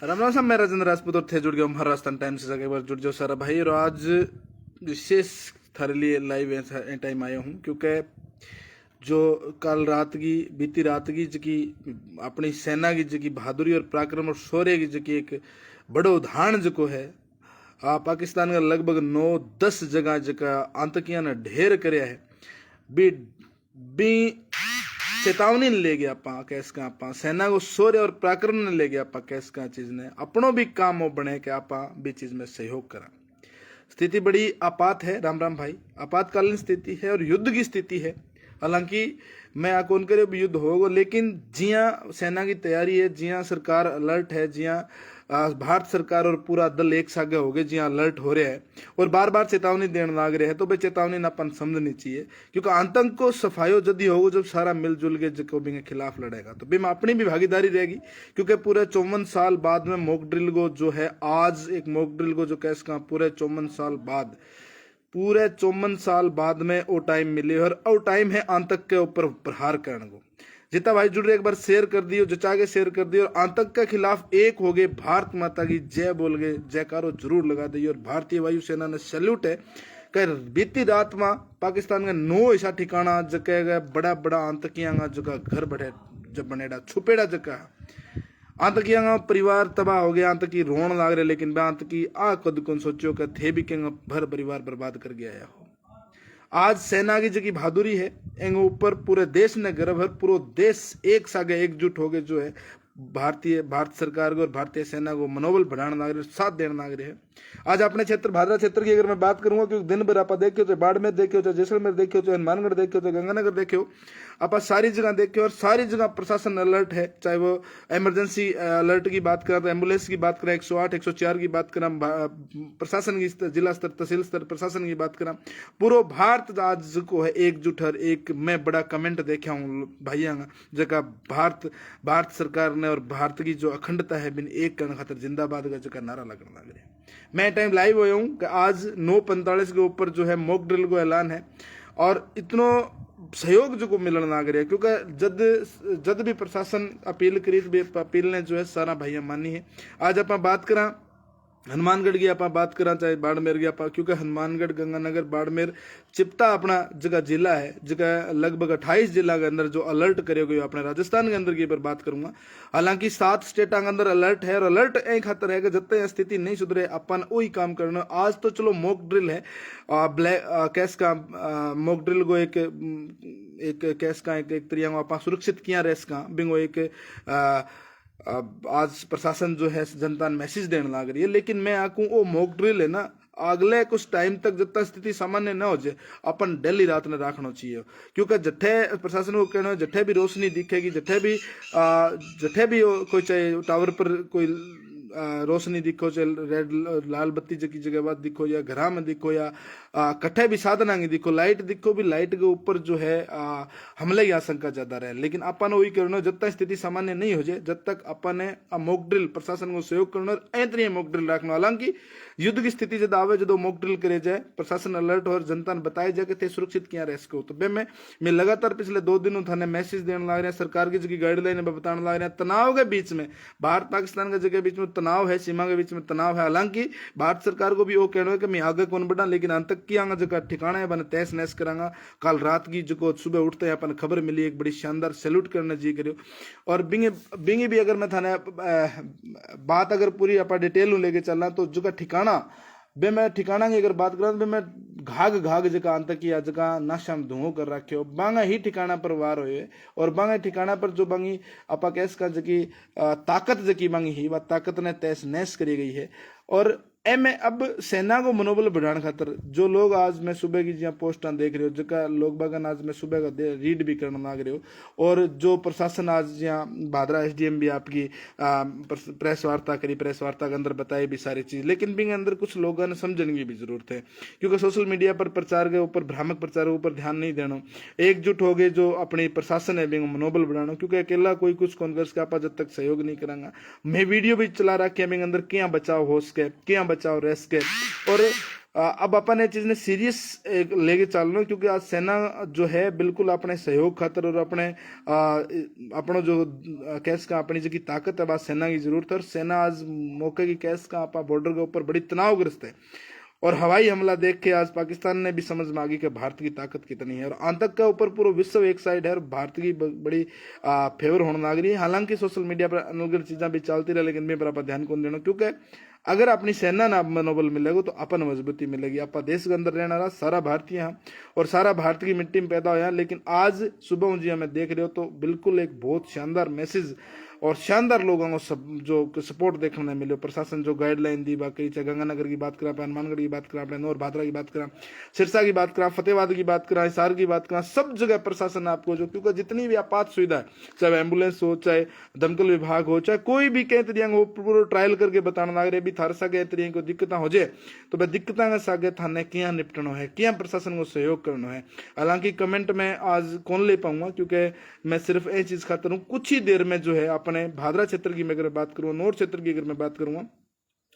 राम राम साहब, मैं राजेंद्र राजपूत और थे जुड़ गया हूँ महाराष्ट्र टाइम से। एक बार जुड़ जाओ सारा भाई। और आज विशेष थारे लिए लाइव टाइम आया हूँ क्योंकि जो कल रात की बीती रात की जकी अपनी सेना की जकी बहादुरी और पराक्रम और शौर्य की जकी एक बड़ो उदाहरण जको है पाकिस्तान का लगभग 9-10 जगह जका आतंकियों ने ढेर करया है बी बी चेतावनी ने ले गया आपा कैस का आपा सेना को शौर्य और पराक्रम ने ले गया आपा कैस का चीज ने अपनों भी काम हो बने कि आपा भी चीज में सहयोग करा। स्थिति बड़ी आपात है राम राम भाई, आपातकालीन स्थिति है और युद्ध की स्थिति है। हालांकि मैं आकोन करे युद्ध होगा, लेकिन जिया सेना की तैयारी है, जिया सरकार अलर्ट है, जिया भारत सरकार और पूरा दल एक सागे हो गए, जिया अलर्ट हो रहे हैं और बार बार चेतावनी देने लग रहे हैं, तो भाई चेतावनी ना अपन समझनी चाहिए क्योंकि आतंक को सफायो जदी होगा जब सारा मिलजुल के जो भी के खिलाफ लड़ेगा तो भी अपनी भी भागीदारी रहेगी। क्योंकि पूरे 54 साल बाद में मॉक ड्रिल को जो है आज एक मॉक ड्रिल को जो कैस का पूरे 54 साल बाद में वो टाइम मिले और वो टाइम है आतंक के ऊपर प्रहार करने को। जितना भाई जुड़ रहे एक बार शेयर कर दियो, जचा के शेयर कर दियो और आतंक के खिलाफ एक हो गए, भारत माता की जय बोल गए, जयकारो जरूर लगा दी। और भारतीय वायुसेना ने सैल्यूट है कि बीती रात में पाकिस्तान का 9 ऐसा ठिकाना जगह बड़ा बड़ा आतंकियों का जगह घर बैठे जब बनेड़ा छुपेड़ा जगह आतंकियों का परिवार तबाह हो गया, आतंकी रोन लाग रहे, लेकिन आतंकी आ कद कौन सोचो कि थे भी के भर परिवार बर्बाद कर गया हो। आज सेना की जगह बहादुरी है एंग ऊपर पूरे देश ने गर्व है, पूरा देश एक सागे एकजुट हो गए जो है भारत सरकार को और भारतीय सेना को मनोबल बढ़ाने लग रहे, साथ देने लग रहे हैं। आज अपने क्षेत्र भादरा क्षेत्र की अगर मैं बात करूंगा, क्योंकि दिन भर आप देखियो चाहे बाड़मेर देखियो, चाहे जैसलमेर देखियो, चाहे हनुमानगढ़ देखियो, चाहे गंगानगर देखियो, आप सारी जगह देखियो और सारी जगह प्रशासन अलर्ट है। चाहे वो इमरजेंसी अलर्ट की बात करें, तो एम्बुलेंस की बात करें, 108 104 की बात करें, प्रशासन की जिला स्तर तहसील स्तर प्रशासन की बात करें, पूरा भारत आज को है एकजुट है। एक मैं बड़ा कमेंट देखा हूँ भाइयों का जगह भारत सरकार ने और भारत की जो अखंडता है बिन एक करण खातर जिंदाबाद का जगह नारा लगने लग रहे। मैं टाइम लाइव हुआ हूँ कि आज 9:45 के ऊपर जो है मॉक ड्रिल को ऐलान है और इतनो सहयोग जो को मिलने लग रहा है क्योंकि जद भी प्रशासन अपील करी तो अपील ने जो है सारा भैया मानी है। आज आप बात करा हनुमानगढ़ की आप बात करा, चाहे बाड़मेर की आप, क्योंकि हनुमानगढ़ गंगानगर बाड़मेर चिपता अपना जगह जिला है, जगह लगभग 28 जिला के अंदर जो अलर्ट करे गए अपने राजस्थान के अंदर की पर बात करूंगा। हालांकि 7 स्टेटा के अंदर अलर्ट है और अलर्ट एक खातर है कि जब तक स्थिति नहीं सुधरे अपन वही काम करना। आज तो चलो मॉक ड्रिल है, ब्लैक कैस का मॉक ड्रिल को एक कैस का एक तरीका आप सुरक्षित किया रेस का बिंगो एक आज प्रशासन जो है जनता ने मैसेज देने लग रही है। लेकिन मैं आकूँ वो मॉक ड्रिल है ना अगले कुछ टाइम तक जब तक स्थिति सामान्य न हो जाए अपन डेली रात में रखना चाहिए, क्योंकि जट्ठे प्रशासन को कहना जट्ठे भी रोशनी दिखेगी, जट्ठे भी कोई चाहे टावर पर कोई रोशनी दिखो, चाहे रेड लाल बत्ती की जगह बात दिखो या घर में दिखो या कट्ठे भी साधना की दिखो, लाइट दिखो भी, लाइट के ऊपर जो है हमले की आशंका ज्यादा रहे। लेकिन अपन वही करना जब तक स्थिति सामान्य नहीं हो जाए, जब तक अपन ने मॉक ड्रिल प्रशासन को सहयोग करना ऐतरी मॉक ड्रिल रखना। हालांकि युद्ध की स्थिति जब आवे जो मॉक ड्रिल करे जाए, प्रशासन अलर्ट और जनता ने बताया जाए कि थे सुरक्षित किया रह सको। तो मैं लगातार पिछले 2 दिनों थाने मैसेज देने लग रहे हैं, सरकार की जगह गाइडलाइन बताने लग रहे हैं। तनाव के बीच में भारत पाकिस्तान के जगह बीच में तनाव है, सीमा के बीच में तनाव है। हालांकि भारत सरकार को भी वो कहना है कि मैं आगे कौन बढ़ा, लेकिन आतंक की जगह ठिकाना है बन तहस नहस करांगा। कल रात की जो सुबह उठते हैं अपन खबर मिली, एक बड़ी शानदार सैल्यूट करना जी करो। और बिंगी भी अगर मैं थाने बात अगर पूरी आप डिटेल लेके चलना तो जगह ठिकाना बे मैं ठिकाना की अगर बात करा तो मैं घाग जगह आतंकी जगह नाशा में धुओं कर रखे हो बांगा ही ठिकाना पर वार हुए और बांगा ठिकाना पर जो बांगी आपा कैस का जकी ताकत जकी बांगी ही वह ताकत ने तहस नहस करी गई है। और में अब सेना को मनोबल बढ़ाने खातर जो लोग आज मैं सुबह की जहाँ पोस्टा देख रहे हो, जगह लोग बागन आज मैं सुबह का रीड भी करने लग रहे हो, और जो प्रशासन आज जहाँ भादरा SDM भी आपकी प्रेस वार्ता करी, प्रेस वार्ता के अंदर बताई भी सारी चीज। लेकिन भी अंदर कुछ लोगों ने समझने की भी जरूरत है, क्योंकि सोशल मीडिया पर प्रचार के ऊपर भ्रामक प्रचार के ऊपर ध्यान नहीं देना, एकजुट हो गए जो अपनी प्रशासन है बिंग मनोबल बढ़ाना, क्योंकि अकेला कोई कुछ कांग्रेस का आप जब तक सहयोग नहीं करांगा। मैं वीडियो भी चला रहा कि बिंग अंदर क्या बचाव हो सके, क्या बचाव रह सके। और अब अपन ये चीज़ ने सीरियस लेके चलना, क्योंकि आज सेना जो है बिल्कुल अपने सहयोग खातर और अपने अपनो जो कैस का अपनी जो ताकत है, आज सेना की जरूरत है। और सेना आज मौके की कैस का आप बॉर्डर के ऊपर बड़ी तनावग्रस्त है। और हवाई हमला देख के आज पाकिस्तान ने भी समझ में आ गई कि भारत की ताकत कितनी है। और आतंक के ऊपर पूरा विश्व एक साइड है और भारत की बड़ी फेवर होने लग रही है। हालांकि सोशल मीडिया पर अनुग्रह चीज़ें भी चलती रहे, लेकिन मैं पर आप ध्यान कौन देना, क्योंकि अगर अपनी सेना ना मनोबल मिलेगा तो अपन मजबूती मिलेगी। आप देश के अंदर रहने वाला सारा भारतीय हैं और सारा भारत की मिट्टी में पैदा हुआ है। लेकिन आज सुबह जी हमें देख रहे हो तो बिल्कुल एक बहुत शानदार मैसेज और शानदार लोगों को जो सपोर्ट देखने में मिले। प्रशासन जो गाइडलाइन दी, बाकी चाहे गंगानगर की बात करा, हनुमानगढ़ की बात करा, नौर भादरा की बात करा, सिरसा की बात करा, फतेहाबाद की बात करा, हिसार की बात करा, सब जगह प्रशासन आपको जो, क्योंकि जितनी भी आपात सुविधा है, चाहे एम्बुलेंस हो, चाहे दमकल विभाग हो, चाहे कोई भी कई तरीके वो पूरा ट्रायल करके बताने लग रहे भी थार सागे तरीके को दिक्कत हो जाए तो वह दिक्कत के सागे थाने क्या निपटना है, क्या प्रशासन को सहयोग करना है। हालांकि कमेंट में आज कौन ले पाऊंगा, क्योंकि मैं सिर्फ ये चीज खातर हूँ। कुछ ही देर में जो है अपने भादरा क्षेत्र की मैं अगर बात करूँ, नौर क्षेत्र की अगर मैं बात करूँगा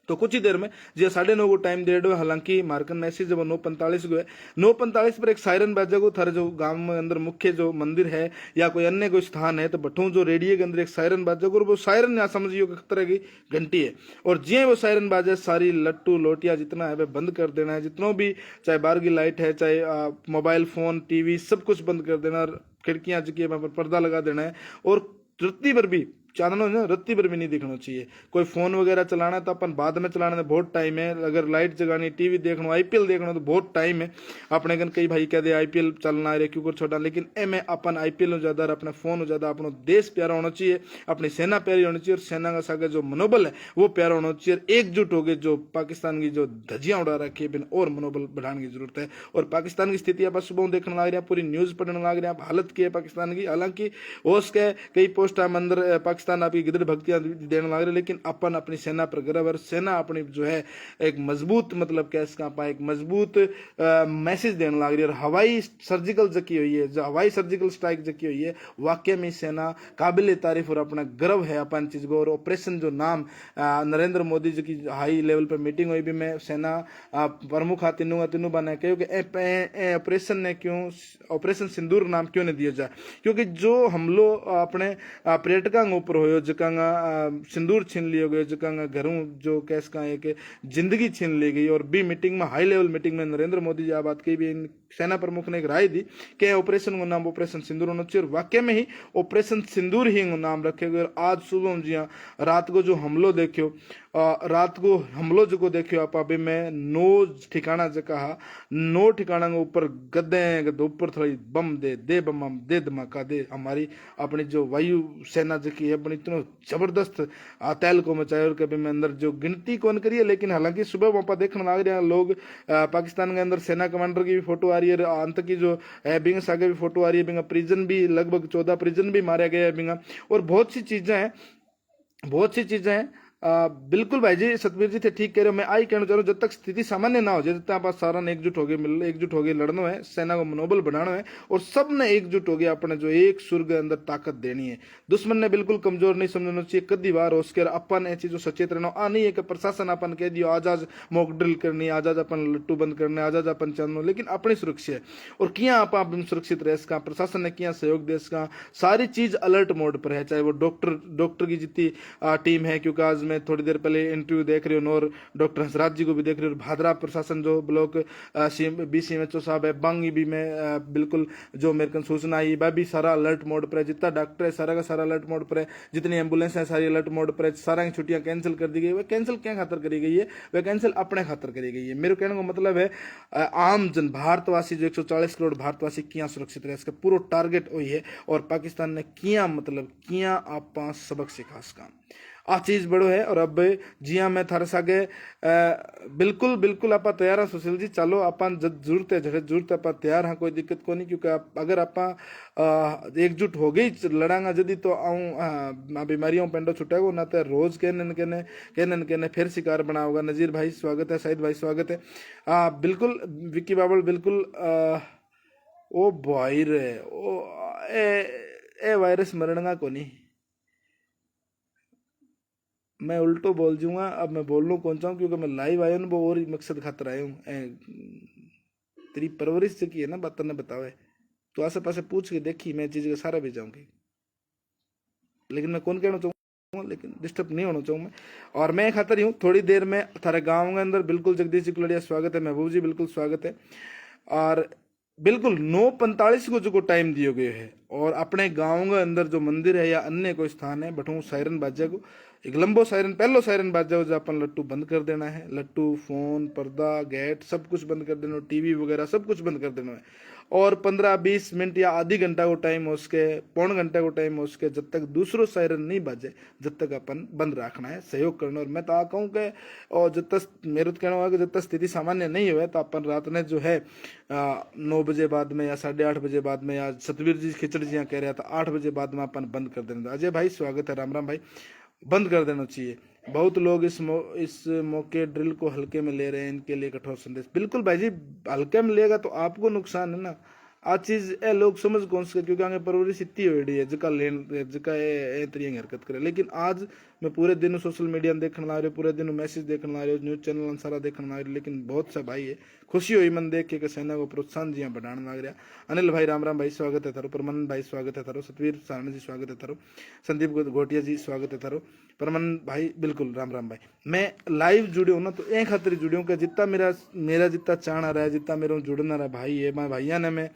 तो कुछ ही देर में जो 9:30 को टाइम दे रहे हो। हालांकि मार्कन मैसेज जब 9:45 को है, 9:45 पर एक सायरन बाजेगो थारे जो गांव में अंदर मुख्य जो मंदिर है या कोई अन्य कोई स्थान है तो बठू जो रेडियो के अंदर एक सायरन बाजेगो, और वो सायरन यहाँ समझियो किस तरह की घंटी है। और जिये वो सायरन बाजे सारी लट्टू लोटिया जितना है वह बंद कर देना है, जितनों भी चाहे बाहर की लाइट है, चाहे मोबाइल फोन टीवी सब कुछ बंद कर देना, और खिड़कियां जगह पर पर्दा लगा देना है। और रत्ती पर भी चांदनो ना रत्ती पर भी नहीं दिखना चाहिए। कोई फोन वगैरह चलाना है तो अपन बाद में चलाने में बहुत टाइम है। अगर लाइट जगानी, टीवी देखना, आईपीएल देखना तो बहुत टाइम है। अपने कन कई भाई कह दे आईपीएल चलना है क्यों छोटा, लेकिन ए में अपन आईपीएल ज्यादा अपने फोन ज्यादा, अपना देश प्यारा होना चाहिए, अपनी सेना प्यारी होनी चाहिए, और सेना का सागे जो मनोबल है वो प्यारा होना चाहिए। एकजुट हो गए जो पाकिस्तान की जो धज्जियां उड़ा रखी है बिन और मनोबल बढ़ाने की जरूरत है। और पाकिस्तान की स्थिति आप सुबह देखने लग रहे हैं, पूरी न्यूज पढ़ने लग रहे हैं, हालत की है पाकिस्तान की। हालांकि ओस के कई पोस्ट अंदर पाकिस्तान आपकी गिदड़ भक्तियां देने लग रहे, लेकिन अपन अपनी सेना पर गर्व और सेना अपनी जो है एक मजबूत मतलब क्या इसका आप एक मजबूत मैसेज देने लग रही है। और हवाई सर्जिकल जकी हुई है, जो हवाई सर्जिकल स्ट्राइक जकी हुई है, वाकई में सेना काबिल तारीफ और अपना गर्व है अपन चीज को। और ऑपरेशन जो नाम नरेंद्र मोदी जी की हाई लेवल पर मीटिंग हुई भी मैं सेना प्रमुख तीनों बना क्योंकि ऑपरेशन ने क्यों ऑपरेशन सिंदूर नाम क्यों नहीं दिया जाए, क्योंकि जो हमलो अपने पर्यटकों ऊपर हो जका सिंदूर छीन लियो गयो, जका घरों जो कैस का एक जिंदगी छीन ली गई। और बी मीटिंग में हाई लेवल मीटिंग में नरेंद्र मोदी जी आ बात कही भी, सेना प्रमुख ने एक राय दी कि ऑपरेशन का नाम ऑपरेशन सिंदूर होना चाहिए। और वाकई में ही ऑपरेशन सिंदूर ही नाम रखे गए। आज सुबह जी रात को जो हमलो देखियो, रात को हमलो जो देखियो आप अभी मैं 9 ठिकाना जका नो ठिकाना के ऊपर गद्दे ऊपर थोड़ी बम दे बम दे धमाका दे। हमारी अपनी जो वायु सेना जकी है अपनी इतना जबरदस्त तैल को मचाए। और कभी मैं अंदर जो गिनती कौन करिए, लेकिन हालांकि सुबह वहां पर देखने लग रहे हैं लोग, पाकिस्तान के अंदर सेना कमांडर की भी फोटो आ रही है, अंत की जो है बिंग आगे भी फोटो आ रही है, बिंगा प्रिजन भी लगभग 14 प्रिजन भी मारे गए हैं बिंगा। और बहुत सी चीजें हैं, बहुत सी चीजें हैं। बिल्कुल भाई जी सतबीर जी थे ठीक कह रहे हो। मैं आई कहना चाह रहा हूँ जब तक स्थिति सामान्य ना हो जाए, जब तक आप सारा ने एकजुट हो गए एकजुट हो गए लड़ना है, सेना को मनोबल बढ़ाना है, और सब ने एकजुट हो गया अपने जो एक सुर के अंदर ताकत देनी है। दुश्मन ने बिल्कुल कमजोर नहीं समझना चाहिए कदी बार हो उसके अपन ऐसी जो सचेत रहना आ नहीं है कि प्रशासन अपन कह दियो आज आज मॉक ड्रिल करनी, आज आज अपन लट्टू बंद करने, आज आज अपन चलना, लेकिन अपनी सुरक्षा है। और किया आप सुरक्षित रह सका, प्रशासन ने किया सहयोग दे सका, सारी चीज अलर्ट मोड पर है। चाहे वो डॉक्टर की जितनी टीम है, क्योंकि आज मैं थोड़ी देर पहले इंटरव्यू देख रही हूँ और डॉक्टर हंसराज जी को भी देख रही हूँ। भादरा प्रशासन जो ब्लॉक BCMHO साहब है बांगी भी में बिल्कुल जो मेरे को सूचना आई वह भी सारा अलर्ट मोड पर है। जितना डॉक्टर है सारा का सारा अलर्ट मोड पर है, जितनी एम्बुलेंस है सारी अलर्ट मोड पर है। सारा की छुट्टियां कैंसिल कर दी गई। वह कैंसिल क्या खातर करी गई है, वह कैंसिल अपने खातर करी गई है। मेरे कहने का मतलब है आम जन भारतवासी जो 140 करोड़ भारतवासी किया सुरक्षित रहे, इसका पूरा टारगेट वही है। और पाकिस्तान ने किया मतलब किया आप सबक सिखा सका आ चीज बड़ो है। और अब जी हाँ मैं थारे सागे बिल्कुल बिल्कुल आप तैयार हैं सुशील जी, चलो अपन जरूरत है जरूरत जरूरत आप तैयार हाँ, कोई दिक्कत को नहीं। क्योंकि अगर आप एकजुट हो गई लड़ांगा जदी तो आऊँ बीमारियों पेंडो छुटेगा ना, तो रोज कहने फिर शिकार बना होगा। नजीर भाई स्वागत है, शाहिद भाई स्वागत है। बिल्कुल विक्की बाबल बिल्कुल ओ भाई रे ओ ए वायरस मरणगा को नहीं मैं उल्टो बोल जाऊंगा। अब मैं बोलना कौन चाहूँ क्योंकि मैं लाइव आया हूँ, वो और ही मकसद खातर आया हूँ। तेरी परवरिश की है ना बात ने बतावे तो आसे पासे पूछ के देखी मैं चीज का सारा भी जाऊंगी, लेकिन मैं कौन कहना चाहूँ, लेकिन डिस्टर्ब नहीं होना चाहूँ मैं। और मैं खातर ही हूँ थोड़ी देर में थारे गाँव के अंदर। बिल्कुल जगदीश जी कुलड़िया स्वागत है, महबूब जी बिल्कुल स्वागत है। और बिल्कुल 9:45 को जो टाइम दियो गयो है, और अपने गांव के अंदर जो मंदिर है या अन्य कोई स्थान है बठू सायरन बाजे को एक लंबो सायरन पहलो सायरन बाजे जो अपन लट्टू बंद कर देना है। लट्टू फोन पर्दा गेट सब कुछ बंद कर देना, टीवी वगैरह सब कुछ बंद कर देना है। और 15-20 मिनट या आधी घंटा को टाइम हो उसके, पौन घंटा को टाइम हो उसके, जब तक दूसरो सायरन नहीं बाजे जब तक अपन बंद रखना है, सहयोग करना। और मैं तो कहूँ कि और जब तक मेरे तो कहना होगा कि जब तक स्थिति सामान्य नहीं हुए तो अपन रात ने जो है 9 बजे बाद में या 8:30 बजे बाद में, या सतवीर जी खिचड़ी जी कह रहा था 8 बजे बाद में अपन बंद कर देना। अजय भाई स्वागत है, राम राम भाई। बंद कर देना चाहिए। बहुत लोग इस मौके ड्रिल को हल्के में ले रहे हैं, इनके लिए कठोर संदेश। बिल्कुल भाई जी, हल्के में लेगा तो आपको नुकसान है ना। आ चीज ए लोग समझ कौन से, क्योंकि आगे परवरिश इतनी होड़ी है जका लेन जका ए तरीके हरकत करे। लेकिन आज मैं पूरे दिन सोशल मीडिया में देखने ला रहे, पूरे दिन मैसेज देखने ला रहे, न्यूज चैनल सारा देखने ला रहे, लेकिन बहुत सा भाई है खुशी हुई मन देख के सेना को प्रोत्साहन जी बढ़ाने लग रहा। अनिल भाई राम राम भाई स्वागत है थारो, परमानंद भाई स्वागत है थारो, सतवीर सारण जी स्वागत है थारो, संदीप घोटिया जी स्वागत है थारो, परमानंद भाई बिल्कुल राम राम भाई। मैं लाइव जुड़े हूँ ना तो एक खातिर जुड़े हूँ कि जितना मेरा जितना चाहना रहा है, जितना मेरा जुड़ना रहा भाई है, मैं भैया ने मैं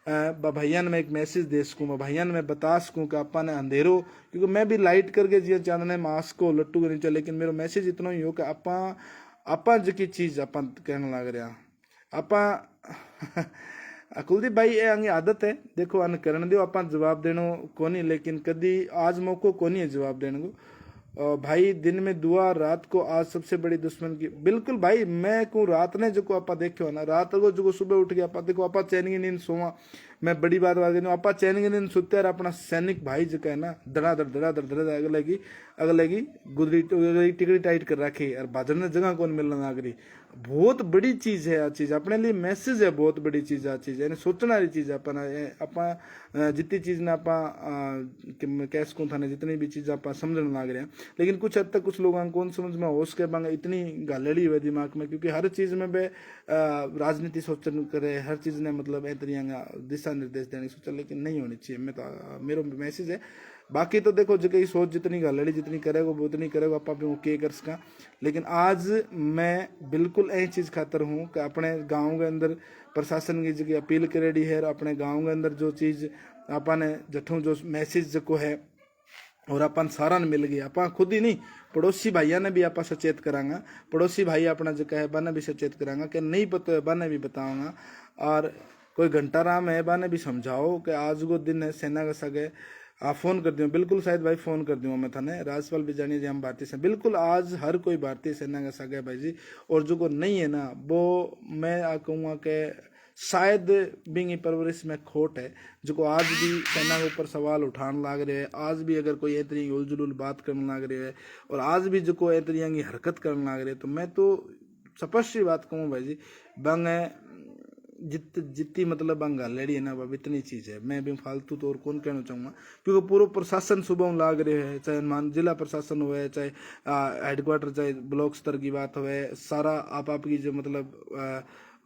भैया ने मैं एक मैसेज दे सकूँ, मैं भैया ने मैं बता सकूँ कि आपा ने अंधेरो, क्योंकि मैं भी लाइट करके जी चांदने मास्क को लट्टू के नीचे, लेकिन मेरा मैसेज इतना ही हो कि आपा जी चीज अपन कहने लग रहा आपा कुलदीप भाई ये अंगी आदत है, देखो अन करने दो, आप जवाब देनो कोनी, लेकिन कदी आज मौको कोनी है जवाब देने को। भाई दिन में दुआ, रात को आज सबसे बड़ी दुश्मन की। बिल्कुल भाई, मैं को रात ने जो आप देखो ना, रात को जो सुबह उठ के आप देखो, आप चैन की नींद सोवा, मैं बड़ी बात आप चैन की नींद सोते और अपना सैनिक भाई जो है ना धड़ाधड़ अगले की गुदरी टिकड़ी टाइट कर रखी और बाजर ने जगह कौन मिलना नागरी। बहुत बड़ी चीज है आ चीज, अपने लिए मैसेज है, बहुत बड़ी चीज आ चीज यानी सोचने वाली चीज है। अपना जितनी चीज ने आप कह सकूँ था जितनी भी चीज आप समझने लग रहे हैं, लेकिन कुछ हद तक कुछ लोग कौन समझ में होश के बांगे इतनी गालेड़ी हुए दिमाग में, क्योंकि हर चीज में वे राजनीति सोचन करे, हर चीज ने मतलब ए तरीका दिशा निर्देश देने सोचा, लेकिन नहीं होनी चाहिए। मैं तो मेरा मैसेज है। बाकी तो देखो जो कहीं सोच जितनी गालेड़ी जितनी करेगा वो उतनी करेगा, आप भी के कर सका। लेकिन आज मैं बिल्कुल यही चीज खातर हूँ कि अपने गाँव के अंदर प्रशासन की जगह अपील करेडी है, अपने गाँव के अंदर जो चीज आपने जठों जो मैसेज जो है और अपन सारा ने मिल गया, अपन खुद ही नहीं पड़ोसी भाइया ने भी आप सचेत करांगा, पड़ोसी भाई अपना जो है बने भी सचेत करांगा कि नहीं पता है बने भी बताऊंगा। और कोई घंटा राम है बने भी समझाओ कि आज वो दिन है सेना का सगे आप फोन कर दियो। बिल्कुल शायद भाई फोन कर दियो मैं थाने, राजपाल भी जानिए जी हम भारतीय सेना, बिल्कुल आज हर कोई भारतीय सेना का सगे भाई जी। और जो को नहीं है ना वो मैं कहूँगा कि शायद बिंगी परवरिश में खोट है, जो को आज भी सेना के ऊपर सवाल उठाने लग रहे हैं। आज भी अगर कोई ए तरीके उलझुल बात करने लग रहे है और आज भी जो को ए तरीके की हरकत करने लग रहे है, तो मैं तो स्पष्ट ही बात कहूँ भाई जी, बंग जितनी मतलब बंगालेड़ी है ना वह इतनी चीज है। मैं भी फालतू तो और कौन कहना चाहूँगा, क्योंकि पूरा प्रशासन सुबह लाग रहे है, चाहे मान जिला प्रशासन हो, चाहे हेडक्वार्टर, चाहे ब्लॉक स्तर की बात हो, सारा आपकी जो मतलब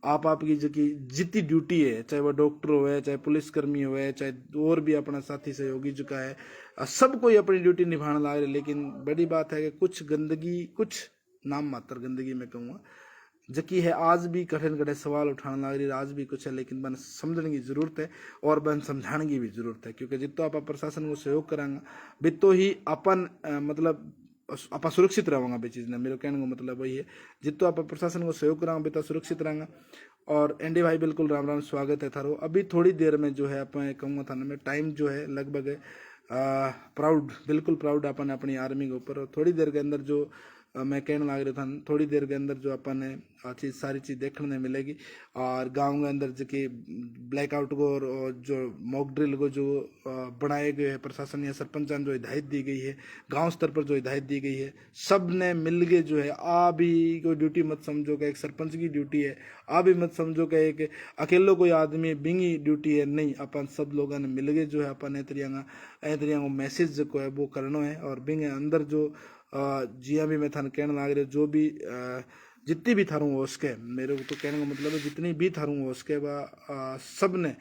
आपकी जो की जितनी ड्यूटी है, चाहे वह डॉक्टर हो, चाहे पुलिसकर्मी हो, चाहे और भी अपना साथी सहयोगी जो का है, सब कोई अपनी ड्यूटी निभाने लग रहे। लेकिन बड़ी बात है कि कुछ गंदगी, कुछ नाम मात्र गंदगी मैं कहूँगा जकी है, आज भी कठिन कठिन सवाल उठाने लग रही है, आज भी कुछ है, लेकिन बन समझने की जरूरत है और बन समझाने की भी जरूरत है। क्योंकि जितो आप प्रशासन को सहयोग करांगा बितो ही अपन मतलब आप सुरक्षित रहेंगे। बे चीज़ ने मेरे कहने का मतलब वही है, जितो आप प्रशासन को सहयोग करांगा बितो सुरक्षित रहेंगे। और एनडी भाई बिल्कुल राम राम स्वागत है थारो। अभी थोड़ी देर में जो है आप कहूँगा थाने में टाइम जो है लगभग प्राउड, बिल्कुल प्राउड अपन अपनी आर्मी के ऊपर। और थोड़ी देर के अंदर जो मैं कहने लग रहा था, थोड़ी देर के अंदर जो अपन ने चीज़ सारी चीज़ देखने मिलेगी। और गांव के अंदर जो कि ब्लैकआउट को और जो मॉक ड्रिल को जो बनाए गए हैं प्रशासन या सरपंच जो हिदायत दी गई है, गांव स्तर पर जो हिदायत दी गई है, सब ने मिल के जो है आ भी कोई ड्यूटी मत समझो कि एक सरपंच की ड्यूटी है, आ भी मत समझो कि एक अकेलो कोई आदमी बिंगी ड्यूटी है, नहीं, अपन सब लोगों ने मिल के जो है अपन एतरिया मैसेज जो है वो करना है। और बिंग अंदर जो जिया भी मैं थाने कहने लाग रहे जो भी जितनी भी थारूँ हो उसके मेरे को तो कहने का मतलब है जितनी भी थारूँ हो उसके वह सब ने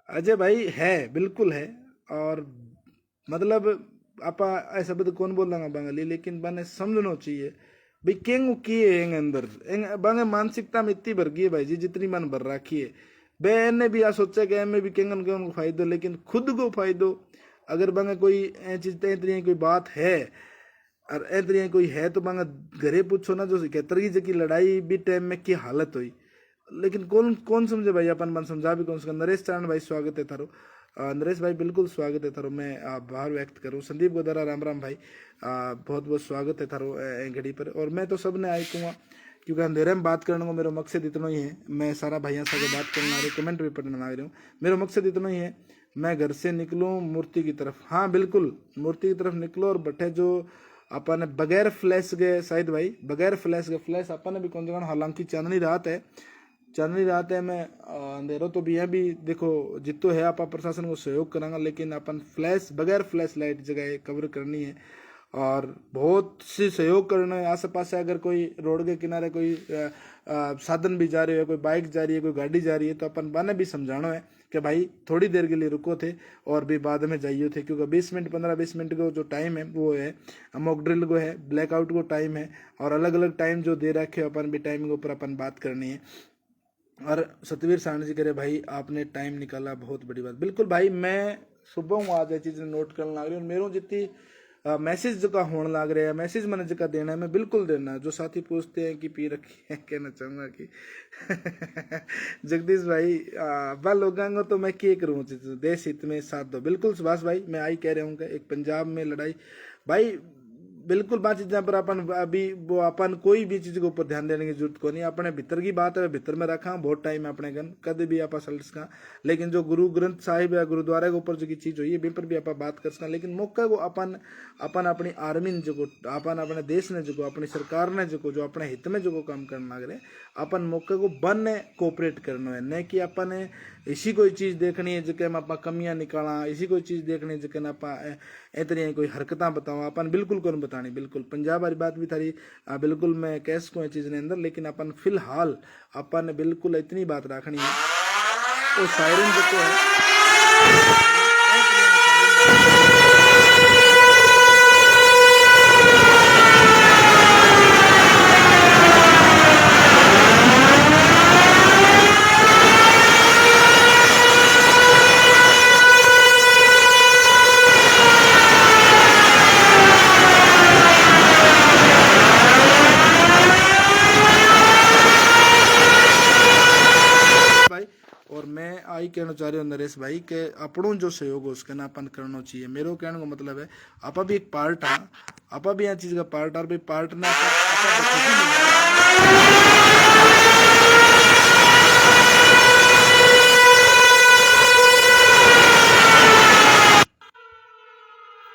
अजय भाई है बिल्कुल है। और मतलब आपा ऐसा शब्द कौन बोलेंगे बंगाली लेकिन बने समझना चाहिए भाई केंगू की है एंग अंदर एंग बंगे मानसिकता में इतनी भर गई है भाई जी जितनी मन भर रखी है बे ने भी आ सोचा कि एम भी केंगन के उनको फायदो लेकिन खुद को फायदो अगर बंगे कोई ए चीज तैतरी कोई बात है और ऐतरी कोई है तो बंगे घरे पूछो ना जो कहतर की लड़ाई भी टाइम में की हालत हुई लेकिन कौन कौन समझे भाई अपन मन समझा भी कौन सका। नरेश चारण भाई स्वागत है थारो। नरेश भाई बिल्कुल स्वागत है थारो। मैं आभार व्यक्त करूँ। संदीप गोदारा राम राम भाई बहुत बहुत स्वागत है थारो घड़ी पर। और मैं तो सब ने आई कहूँगा क्योंकि अंधेरे में बात करने को मेरा मकसद इतना ही है। मैं सारा भैया से बात करने आ रही कमेंट भी पढ़ने आ रही हूँ। मेरा मकसद इतना ही है मैं घर से निकलूँ मूर्ति की तरफ। हाँ बिल्कुल मूर्ति की तरफ निकलो और बैठे जो अपन बगैर फ्लैश गए शायद भाई बगैर फ्लैश गए फ्लैश अपन भी कौन जगह हालांकि चांदनी रात है चल नहीं रहा मैं अंधेरों तो भी है भी देखो जितो है आप प्रशासन को सहयोग करांगा लेकिन अपन फ्लैश बगैर फ्लैश लाइट जगह कवर करनी है और बहुत सी सहयोग करना है। आस पास अगर कोई रोड के किनारे कोई साधन भी जा रही है कोई बाइक जा रही है कोई गाड़ी जा रही है तो अपन बने भी समझाना है कि भाई थोड़ी देर के लिए रुको थे और भी बाद में जाइए थे क्योंकि 20 मिनट 15-20 मिनट का जो टाइम है वो है मॉक ड्रिल को है ब्लैकआउट को टाइम है और अलग अलग टाइम जो दे रखे अपन भी टाइम के ऊपर अपन बात करनी है। और सतवीर साहनी जी कह रहे भाई आपने टाइम निकाला बहुत बड़ी बात। बिल्कुल भाई मैं सुबह हूँ आज ये चीज़ नोट करने लग रही हूँ मेरे जितनी मैसेज जगह होने लग रहे हैं मैसेज मैंने जगह देना है मैं बिल्कुल देना। जो साथी पूछते हैं कि पी रखी है कहना चाहूँगा कि जगदीश भाई बा लोगों तो मैं क्या करूँ देश हित में साथ दो। बिल्कुल सुभाष भाई मैं आई कह रहा हूँ कि एक पंजाब में लड़ाई भाई बिल्कुल बात चीज़ पर अपन अभी वो अपन कोई भी चीज़ के ऊपर ध्यान देने की जरूरत को नहीं। अपने भीतर की बात है भीतर में रखा बहुत टाइम है अपने गन कद भी आप सल्ट का लेकिन जो गुरु ग्रंथ साहिब या गुरुद्वारे के ऊपर जो की चीज़ हुई है पर भी आप बात कर सका लेकिन मौके को अपन अपन अपनी आर्मी ने जो अपन अपने देश ने जो अपनी सरकार ने जो अपने हित में जो काम करना लग रहे अपन मौके को बन कोऑपरेट करना है न कि अपन इसी कोई चीज़ देखनी है जिके में आप कमियां निकाला इसी कोई चीज़ देखनी है जिके आप इतनी कोई हरकतां बताओ अपन बिल्कुल कौन बतानी। बिल्कुल पंजाब वाली बात भी थारी बिल्कुल मैं कह सकूँ चीज़ ने अंदर लेकिन अपन फिलहाल अपन बिल्कुल इतनी बात रखनी है वो सायरन जो है आई कहना चाह रहे हो नरेश भाई के अपनों जो सहयोग हो उसके ना अपन करना चाहिए। मेरे कहने का मतलब है आपा भी एक पार्ट है आपा भी यहाँ चीज का पार्ट और भी पार्ट ना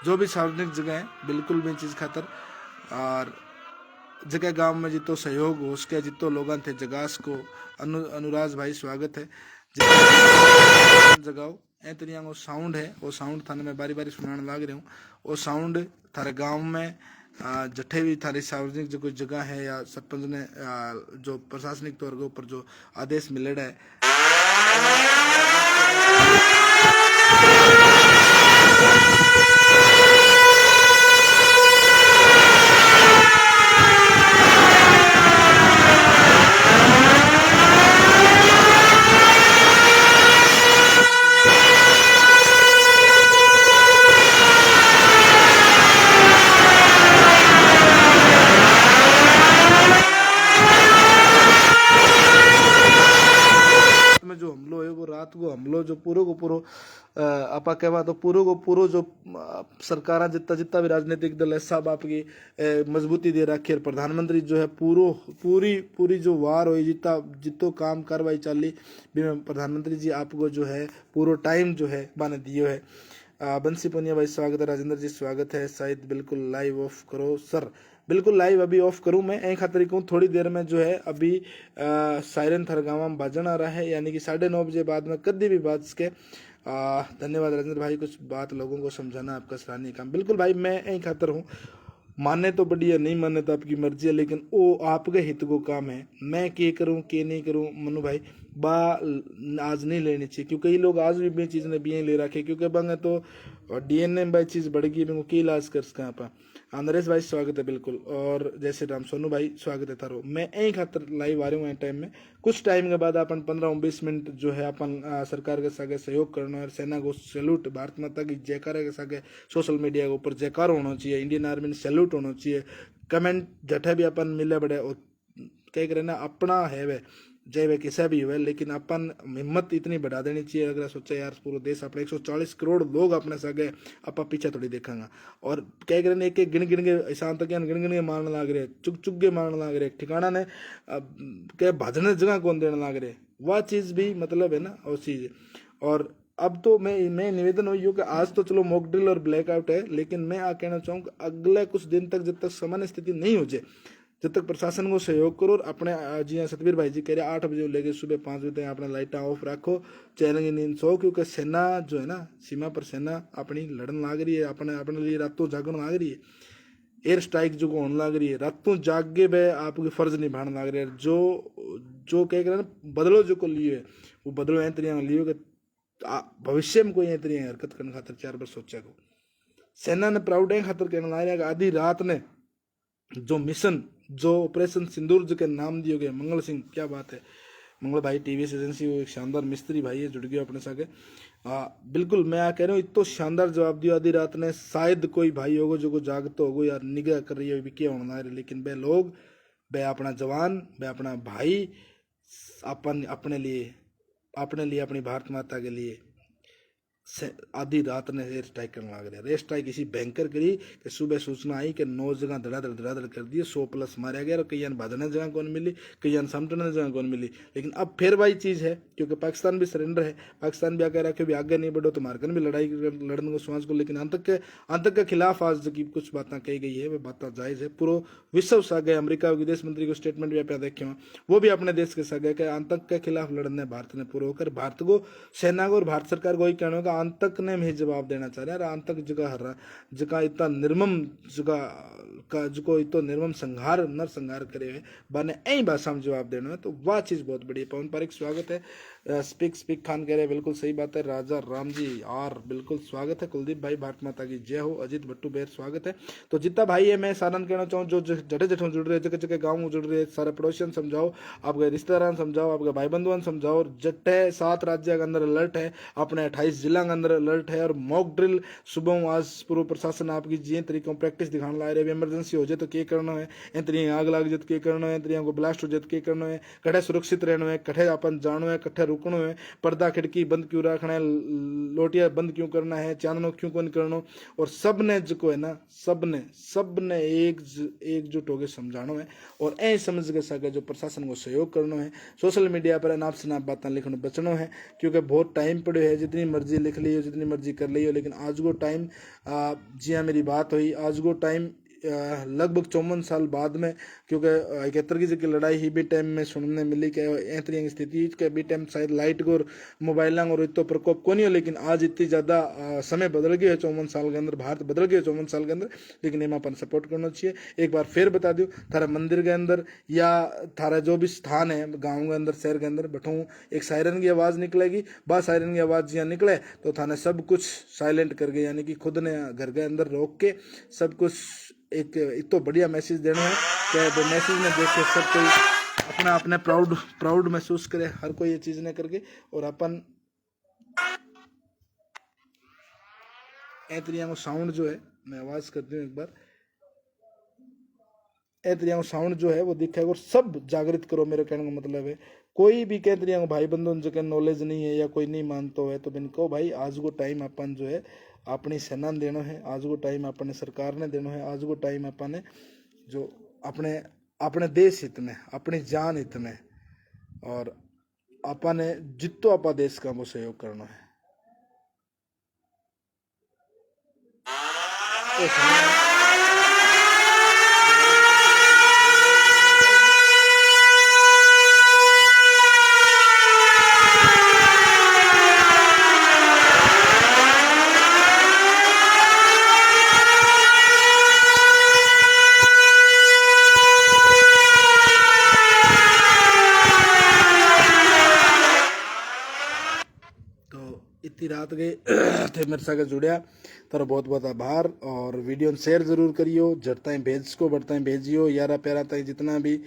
जो भी सार्वजनिक जगह है बिल्कुल भी चीज खातर और जगह गांव में जितो सहयोग हो उसके जितो लोग थे जगास को अनुराज भाई स्वागत है जगाओ ऐतरिया वो साउंड है वो साउंड थाने मैं बारी बारी सुनाने लग रहा हूँ वो साउंड थारे गांव में जठे भी थारी सार्वजनिक जो कोई जगह है या सरपंच ने जो प्रशासनिक तौर के ऊपर जो आदेश मिलेड़ा है रात को हमलो जो पूरो को पूरो आपा कहवा तो पूरो को पूरो जो सरकार जितना जितना भी राजनीतिक दल है सब आपकी मजबूती दे रखी है। प्रधानमंत्री जो है पूरी जो वार हुई जितना जितो काम कार्रवाई चली भी प्रधानमंत्री जी आपको जो है पूरा टाइम जो है बने दियो है। बंसी पुनिया भाई स्वागत है। राजेंद्र जी स्वागत है। शायद बिल्कुल लाइव ऑफ करो सर बिल्कुल लाइव अभी ऑफ करूं मैं ऐं खातिर कहूँ थोड़ी देर में जो है अभी सायरन थरगामा में बाजन आ रहा है, यानी कि 9:30 बाद में कभी भी बात के धन्यवाद राजेंद्र भाई, कुछ बात लोगों को समझाना आपका सराहनीय काम। बिल्कुल भाई मैं ऐं खातिर हूँ, माने तो बढ़िया, नहीं माने तो आपकी मर्जी है, लेकिन वो आपके हित को काम है। मैं के करूं के नहीं करूं मनु भाई बा आज नहीं लेनी चाहिए, क्योंकि ये लोग आज भी चीज़ ने भी ले रखे, क्योंकि बंगे तो डीएनए में चीज़ बढ़ गई, मैं की इलाज कर सका आप। नरेश भाई स्वागत है बिल्कुल, और जय श्री राम सोनू भाई स्वागत है थारो। मैं यही खातर लाइव आ रहा हूँ टाइम में, कुछ टाइम के बाद अपन 15-20 मिनट जो है अपन सरकार के सागे सहयोग करना है, सेना को सैल्यूट, भारत माता की जयकारा के सागे सोशल मीडिया के ऊपर जयकार होना चाहिए, इंडियन आर्मी ने सैल्यूट होना चाहिए। कमेंट जठे भी अपन मिले बड़े और कह करे ना अपना है वे जय वे किसा भी हुए, लेकिन अपन हिम्मत इतनी बढ़ा देनी चाहिए। अगर सोचा यार पूरा देश अपने 140 करोड़ लोग अपने सगे अपा पीछे थोड़ी देखेंगे, और क्या करें एक एक गिन गिन के ऐसा तक गिन गिन के मारने लग रहे, चुग चुग के मारने लग रहे, ठिकाना ने क्या भाजने जगह कौन देने लग रहे, वह चीज़ भी मतलब है ना वो चीज़। और अब तो मैं निवेदन हुई हूँ कि आज तो चलो मॉक ड्रिल और ब्लैकआउट है, लेकिन मैं आ कहना चाहूँ कि अगले कुछ दिन तक जब तक सामान्य स्थिति नहीं हो जाए, जब तक प्रशासन को सहयोग करो, और अपने जी हाँ सतबीर भाई जी कह रहे 8 बजे लेके सुबह 5 बजे तक अपने लाइटा ऑफ रखो, चैनल की नींद सो, क्योंकि सेना जो है ना सीमा पर सेना अपनी लड़न लाग रही है, अपने अपने लिए रातों जागन लाग रही है, एयर स्ट्राइक जो होने लग रही है, रातों जागे बे आपके फर्ज निभाने लग रहे हैं। जो जो कह रहे हैं बदलो जो को लिए है वो बदलो ऐ तरीके लियो कि भविष्य में कोई ऐ तरीके हरकत करने खातर 4 बार सोचा को। सेना ने प्राउड है खातर कहने लग रहा है आधी रात ने जो मिशन, जो ऑपरेशन सिंदूर जो के नाम दिए गए, मंगल सिंह, क्या बात है मंगल भाई टीवीएस एजेंसी, वो एक शानदार मिस्त्री भाई है, जुड़ गया अपने साथ। बिल्कुल मैं आ कह रहा हूँ इतो शानदार जवाब दिया आधी रात ने, शायद कोई भाई होगा जो को जागतो होगो यार निगाह कर रही है भी क्या होना है, लेकिन वे लोग, वे अपना जवान, वे अपना भाई, अपन अपने लिए अपनी भारत माता के लिए आधी रात ने एयर स्ट्राइक करने लग रहे। एयर स्ट्राइक इसी बैंकर करी कि सुबह सूचना आई कि 9 जगह धड़ाधड़ कर दिए, 100+ मारा गया, और कई भाजने जगह कौन मिली, कई समटने जगह कौन मिली। लेकिन अब फिर वही चीज़ है, क्योंकि पाकिस्तान भी सरेंडर है, पाकिस्तान भी आकर रखे भी आगे नहीं बढ़ो तो मारकन भी लड़ाई लड़ने को समाज को, लेकिन आतंक के खिलाफ आज की कुछ बातें कही गई है, वह बातें जायज़ है। पूरा विश्व सा गए, अमेरिका विदेश मंत्री को स्टेटमेंट भी आप देखे हो, वो भी अपने देश के साथ गए कि आतंक के खिलाफ लड़ने भारत ने पूरा होकर, भारत को, सेना को और भारत सरकार को ही कहना होगा आतंक ने भी जवाब देना चाह रहे हैं। आतंक जगह हर जगह इतना निर्मम जगह का जो इतो निर्मम संहार नर संहार करे हुए बने ऐ भाषा में जवाब देना है, तो वह चीज़ बहुत बड़ी है। पवन पारिक स्वागत है, स्पिक खान कह रहे हैं बिल्कुल सही बात है, राजा राम जी आर बिल्कुल स्वागत है, कुलदीप भाई भारत माता की जय हो, अजीत भट्टू बेर स्वागत है। तो जितना भाई है मैं सारण कहना चाहूँ, जो जटे जठों जुड़ रहे हैं, जगह जगह गाँव जुड़ रहे हैं, सारे पड़ोसियन समझाओ, आपके रिश्तेदार समझाओ, आपके भाई बंधुआन समझाओ, जट्टे 7 राज्य के अंदर अलर्ट है, अपने 28 जिला के अंदर अलर्ट है, और मॉक ड्रिल सुबह आज पूर्व प्रशासन आपकी जी तरीकों प्रैक्टिस दिखाने ला रहे हैं। इमरजेंसी हो जाए तो क्या करना है, इन तरीके आग लग जाए तो करना है, तरीकों को ब्लास्ट हो जाए तो करना है, कठे सुरक्षित रहना है, कठे अपन जानो है, कठे रुकना है, पर्दा खिड़की बंद क्यों रखना है, लोटिया बंद क्यों करना है, चाननो क्यों कौन करना, और सब ने जो है ना सब ने एकजुट होकर समझाना है, और ऐ समझ के सके जो प्रशासन को सहयोग करना है। सोशल मीडिया पर अनाप शनाप बातें लिखने बचना है, क्योंकि बहुत टाइम पड़े है, जितनी मर्जी लिख ली जितनी मर्जी कर ली हो, लेकिन आज को टाइम जी हाँ मेरी बात हुई, आज को टाइम लगभग 54 साल बाद में, क्योंकि 71 की लड़ाई ही भी टाइम में सुनने मिली कि ऐतरी स्थिति के भी टाइम शायद लाइट को मोबाइल और इतो प्रकोप को नहीं हो, लेकिन आज इतनी ज़्यादा समय बदल गया है 54 साल के अंदर, भारत बदल गया 54 साल के अंदर, लेकिन एम अपन सपोर्ट करना चाहिए। एक बार फिर बता दूँ, थारा मंदिर के अंदर या थारा जो भी स्थान है गाँव के अंदर शहर के अंदर बैठूँ, एक सायरन की आवाज़ निकलेगी, बस सायरन की आवाज़ यहाँ निकले तो थाने सब कुछ साइलेंट कर गए, यानी कि खुद ने घर के अंदर रोक के सब कुछ एक तो बढ़िया मैसेज देना है कि मैसेज में देख के सब कोई अपना अपने प्राउड महसूस करे, हर कोई ये चीज़ ने करके, और अपन ऐतरिया को साउंड जो है, मैं आवाज़ करती हूँ एक बार, ऐतरिया को साउंड जो है वो दिखेगा, और सब जागृत करो, मेरे कहने का मतलब है कोई भी कहतरिया को भाई बंधु जो नॉलेज नहीं है या कोई नहीं मानता है तो बिन कहो भाई आज को टाइम अपन जो है अपनी सेना ने देना है, आज को टाइम अपने सरकार ने देना है, आज को टाइम अपन जो अपने अपने देश हित में, अपनी जान हित में, और अपन जितो आपा देश का वो सहयोग करना है। तो इतनी रात गए थे मेरे साथ जुड़िया तारो बहुत बहुत आभार। और वीडियो शेयर जरूर करियो, जड़ता भेज को बढ़ता भेजियो यारा प्यारा ताई जितना भी।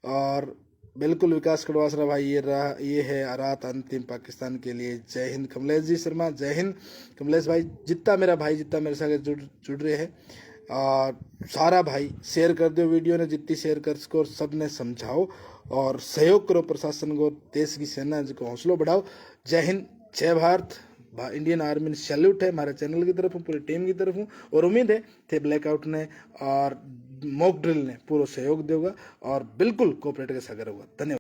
और बिल्कुल विकास कड़वासरा भाई ये है रात अंतिम पाकिस्तान के लिए। जय हिंद कमलेश जी शर्मा, जय हिंद कमलेश भाई। जितना मेरा भाई जितना मेरे साथ जुड़ रहे हैं और सारा भाई शेयर कर दो वीडियो ने, जितनी शेयर कर सको सब ने समझाओ और सहयोग करो प्रशासन को, देश की सेना को हौसला बढ़ाओ। जय हिंद, जय भारत। इंडियन आर्मी ने सैल्यूट है हमारे चैनल की तरफ हूँ, पूरी टीम की तरफ हूँ। और उम्मीद है थे ब्लैकआउट ने और मॉक ड्रिल ने पूरा सहयोग देगा और बिल्कुल कोऑपरेट के सागर होगा। धन्यवाद।